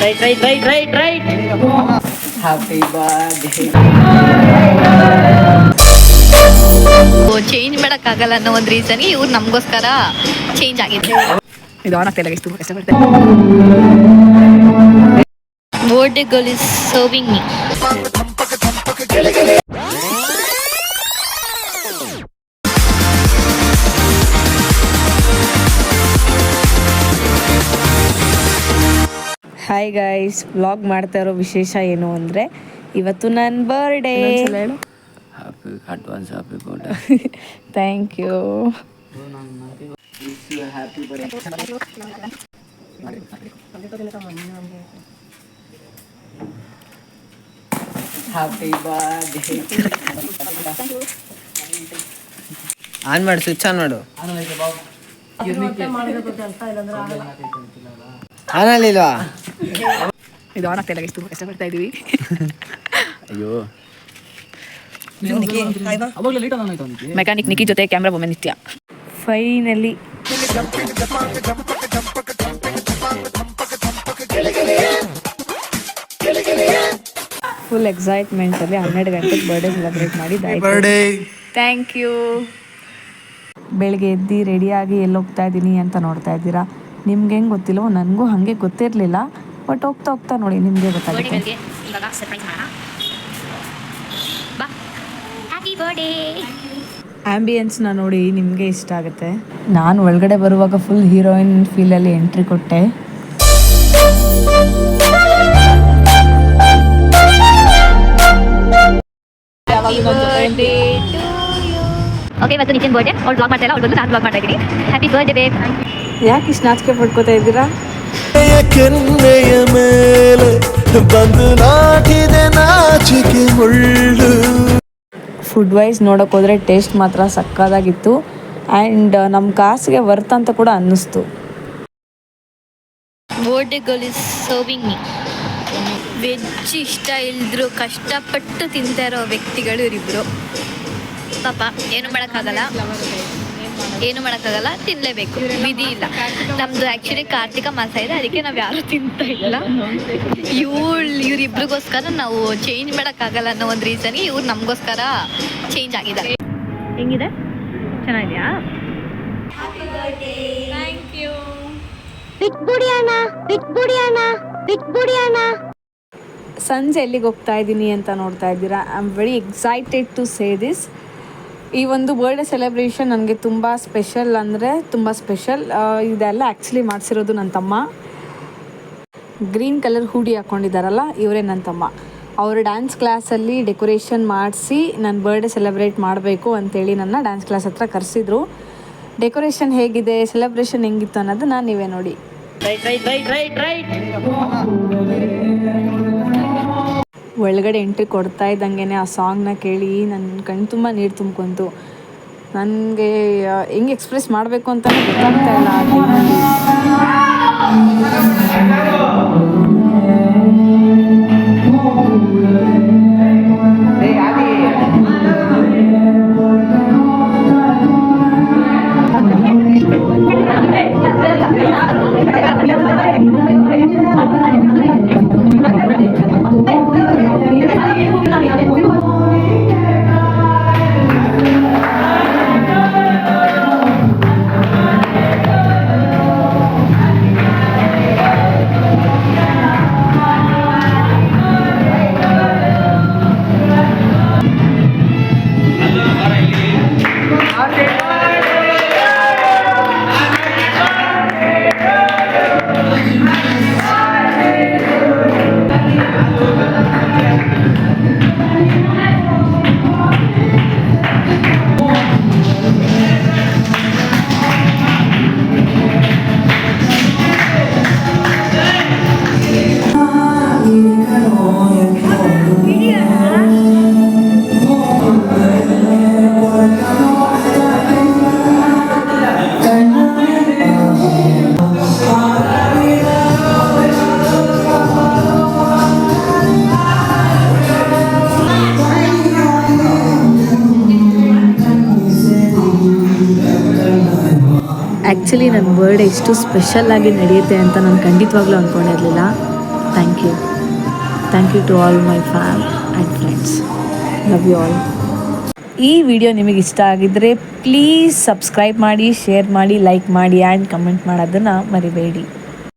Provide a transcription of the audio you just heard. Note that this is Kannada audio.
ರೈಟ್. Happy birthday. ಚೇಂಜ್ ಮಾಡೋಕ್ಕಾಗಲ್ಲ ಅನ್ನೋ ಒಂದು ರೀಸನ್ಗೆ ಇವ್ರು ನಮಗೋಸ್ಕರ ಚೇಂಜ್ ಆಗಿದೆ. ಇದು ಆನ್ ಆಗ್ತಾ ಇಲ್ಲ, ತುಂಬ ಕಷ್ಟಪಡ್ತೇನೆ. Birthday girl is serving me. Hi guys, vlog ಮಾಡ್ತಾ ಇರೋ ವಿಶೇಷ ಏನು ಅಂದರೆ ಇವತ್ತು ನನ್ನ birthday. Advance happy birthday. Thank you. Happy birthday. Happy birthday. On ಮಾಡು, ಸ್ವಿಚ್ ಆನ್ ಮಾಡು. ಆನ್ ಆಗಲಿಲ್ವಾ? ಇದು ಆನ್ ಆಗ್ತಾ ಇಲ್ಲ, ತುಂಬ ಕಷ್ಟಪಡ್ತಾ ಇದ್ದೀವಿ. ಅಯ್ಯೋ, ಮೆಕ್ಯಾನಿಕ್ ನಿಕ್ಕಿ ಜೊತೆ ಕ್ಯಾಮ್ರಾ ಬೊಮ್ಮೆ ನಿತ್ಯ. ಫೈನಲಿ ಫುಲ್ ಎಕ್ಸೈಟ್ಮೆಂಟಲ್ಲಿ 12 ಗಂಟೆಗೆ ಬರ್ಡೇ ಸೆಲೆಬ್ರೇಟ್ ಮಾಡಿದ್ದಾಯ್ತು. Thank you. ಬೆಳಗ್ಗೆ ಎದ್ದು ರೆಡಿಯಾಗಿ ಎಲ್ಲಿ ಹೋಗ್ತಾ ಇದ್ದೀನಿ ಅಂತ ನೋಡ್ತಾ ಇದ್ದೀರಾ. ನಿಮ್ಗೆ ಹೆಂಗೆ ಗೊತ್ತಿಲ್ಲೋ, ನನಗೂ ಹಾಗೆ ಗೊತ್ತಿರಲಿಲ್ಲ. ಬಟ್ ಹೋಗ್ತಾ ಹೋಗ್ತಾ ನೋಡಿ ನಿಮಗೆ ಗೊತ್ತಾಗುತ್ತೆ. ಆ್ಯಂಬಿಯನ್ಸ್ನ ನೋಡಿ ನಿಮಗೆ ಇಷ್ಟ ಆಗುತ್ತೆ. ನಾನು ಒಳಗಡೆ ಬರುವಾಗ ಫುಲ್ ಹೀರೋಯಿನ್ ಫೀಲಲ್ಲಿ ಎಂಟ್ರಿ ಕೊಟ್ಟೆ. ಓಕೆ, ಇವತ್ತು ನಿತಿನ್ ಬರ್ಡೇ. ಅವ್ಳು ಬ್ಲಾಗ್ ಮಾಡ್ತಾ ಇಲ್ಲ, ಅವ್ಳು ನಾನು ಬ್ಲಾಗ್ ಮಾಡ್ತಾ ಇದ್ದೀನಿ. Happy birthday babe. ಯಾಕೆ ಇಷ್ಟು ನಾಚಿಕೆ ಪಡ್ಕೋತಾ ಇದ್ದೀರಾ? ಕೆನ್ನೆಯ ಮೇಲೆ ಬಂದು ನಾಟಿದೆ ನಾಚಿಕೆ ಮುಳ್ಳು. ಫುಡ್ ವೈಸ್ ನೋಡೋಕೆ ಹೋದರೆ ಟೇಸ್ಟ್ ಮಾತ್ರ ಸಕ್ಕದಾಗಿತ್ತು. ಆ್ಯಂಡ್ ನಮ್ಮ ಕಾಸಿಗೆ ವರ್ತ್ ಅಂತ ಕೂಡ ಅನ್ನಿಸ್ತು. Birthday girl is serving me. Veg ಇಷ್ಟ ಇಲ್ದ್ರು ಕಷ್ಟಪಟ್ಟು ತಿಂತಾ ಇರೋ ವ್ಯಕ್ತಿಗಳು ಇವರಿಬ್ಬರು. ಪಾಪ ಏನು ಮಾಡೋಕ್ಕಾಗಲ್ಲ, ತಿನ್ನಲೇಬೇಕು, ವಿಧಿ ಇಲ್ಲ. ನಮ್ಮದು ಆ್ಯಕ್ಚುಲಿ ಕಾರ್ತಿಕ ಮಾಸ ಇದೆ, ಅದಕ್ಕೆ ನಾವು ಯಾರೂ ತಿಂತಾ ಇಲ್ಲ. ಇವರಿಬ್ರಿಗೋಸ್ಕರ ನಾವು ಚೇಂಜ್ ಮಾಡೋಕ್ಕಾಗಲ್ಲ ಅನ್ನೋ ಒಂದು ರೀಸನ್ಗೆ ಇವ್ರು ನಮಗೋಸ್ಕರ ಚೇಂಜ್ ಆಗಿದ್ದಾರೆ. ಹೆಂಗಿದೆ? ಚೆನ್ನಾಗಿದೆಯಾ? Thank you. ಸಂಜೆ ಎಲ್ಲಿಗೆ ಹೋಗ್ತಾ ಇದ್ದೀನಿ ಅಂತ ನೋಡ್ತಾ ಇದ್ದೀರಾ. I am very excited to say this. ಈ ಒಂದು ಬರ್ಡೇ ಸೆಲೆಬ್ರೇಷನ್ ನನಗೆ ತುಂಬ ಸ್ಪೆಷಲ್ ಅಂದರೆ ತುಂಬ ಸ್ಪೆಷಲ್. ಇದೆಲ್ಲ ಆ್ಯಕ್ಚುಲಿ ಮಾಡಿಸಿರೋದು ನನ್ನ ತಮ್ಮ. ಗ್ರೀನ್ ಕಲರ್ ಹೂಡಿ ಹಾಕ್ಕೊಂಡಿದ್ದಾರಲ್ಲ, ಇವರೇ ನನ್ನ ತಮ್ಮ. ಅವರು ಡ್ಯಾನ್ಸ್ ಕ್ಲಾಸಲ್ಲಿ ಡೆಕೋರೇಷನ್ ಮಾಡಿಸಿ ನನ್ನ ಬರ್ಡೇ ಸೆಲೆಬ್ರೇಟ್ ಮಾಡಬೇಕು ಅಂತೇಳಿ ನನ್ನ ಡ್ಯಾನ್ಸ್ ಕ್ಲಾಸ್ ಹತ್ರ ಕರೆಸಿದ್ರು. ಡೆಕೋರೇಷನ್ ಹೇಗಿದೆ, ಸೆಲೆಬ್ರೇಷನ್ ಹೆಂಗಿತ್ತು ಅನ್ನೋದನ್ನ ನೀವೇ ನೋಡಿ. ಒಳಗಡೆ ಎಂಟ್ರಿ ಕೊಡ್ತಾ ಇದ್ದಂಗೆ ಆ ಸಾಂಗ್ನ ಕೇಳಿ ನನ್ನ ಕಣ್ಣು ತುಂಬ ನೀರು ತುಂಬ್ಕೊಂತು. ನನಗೆ ಹೆಂಗೆ ಎಕ್ಸ್ಪ್ರೆಸ್ ಮಾಡಬೇಕು ಅಂತಲೇ ಗೊತ್ತಾಗ್ತಾ ಇಲ್ಲ ಆ ಟೈಮಲ್ಲಿ. ಆ್ಯಕ್ಚುಲಿ ನನ್ನ ಬರ್ಡೇ ಇಷ್ಟು ಸ್ಪೆಷಲ್ಲಾಗಿ ನಡೆಯುತ್ತೆ ಅಂತ ನಾನು ಖಂಡಿತವಾಗ್ಲೂ ಅಂದ್ಕೊಂಡಿರಲಿಲ್ಲ. Thank thank you to all my fam and friends. Love you all. ಈ ವಿಡಿಯೋ ನಿಮಗೆ ಇಷ್ಟ ಆಗಿದ್ದರೆ ಪ್ಲೀಸ್ ಸಬ್ಸ್ಕ್ರೈಬ್ ಮಾಡಿ, ಶೇರ್ ಮಾಡಿ, ಲೈಕ್ ಮಾಡಿ ಆ್ಯಂಡ್ ಕಮೆಂಟ್ ಮಾಡೋದನ್ನು ಮರಿಬೇಡಿ.